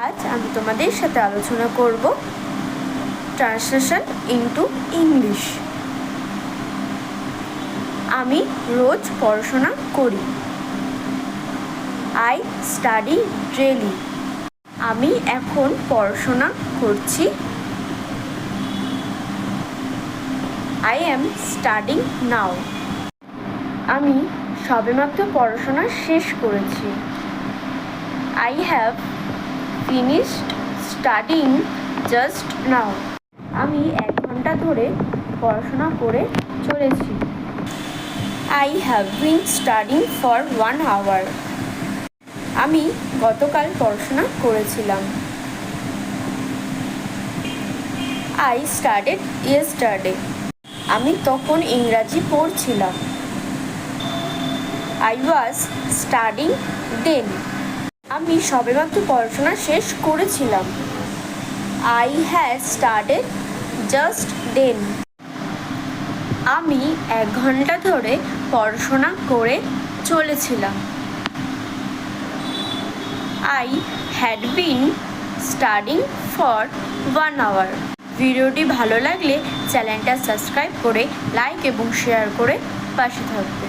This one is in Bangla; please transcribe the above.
আজ আমি তোমাদের সাথে আলোচনা করব ট্রান্সলেশন ইনটু ইংলিশ। আমি রোজ পড়াশোনা করি। I study daily. আমি এখন পড়াশোনা করছি। আই অ্যাম স্টাডিং নাও। আমি সবেমাত্র পড়াশোনা শেষ করেছি। I have finished studying just now. আমি 1 ঘন্টা ধরে পড়াশোনা করে চলেছি। I have been studying for 1 hour. আমি গতকাল পড়াশোনা করেছিলাম। I studied yesterday. আমি তখন ইংরাজি পড়ছিলাম। I was studying then. আমি সবেমাত্র পড়াশোনা শেষ করেছিলাম। I had started just then. আমি 1 ঘন্টা ধরে পড়াশোনা করে চলেছিলাম। I had been studying for 1 hour. ভিডিওটি ভালো লাগলে চ্যানেলটা সাবস্ক্রাইব করে লাইক এবং শেয়ার করে পাশে থাকবে।